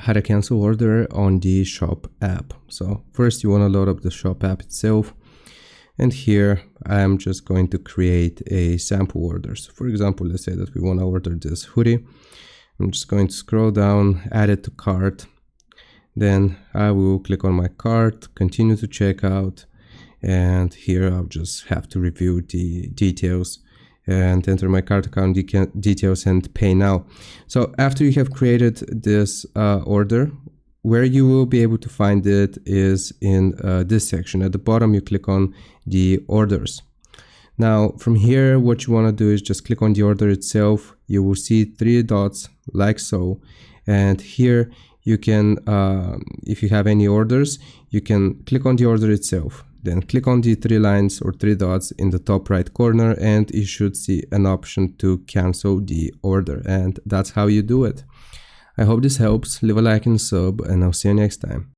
how to cancel order on the shop app. So first you want to load up the shop app itself, and here I'm just going to create a sample order. So for example, let's say that we want to order this hoodie. I'm just going to scroll down, add it to cart. Then I will click on my cart, continue to checkout, and here I'll just have to review the details and enter my cart account details and pay now. So after you have created this order, where you will be able to find it is in this section. At the bottom, you click on the orders. Now from here, what you want to do is just click on the order itself. You will see 3 dots like so, and here you can, if you have any orders, you can click on the order itself. Then click on the 3 lines or 3 dots in the top right corner, and you should see an option to cancel the order. And that's how you do it. I hope this helps. Leave a like and sub, and I'll see you next time.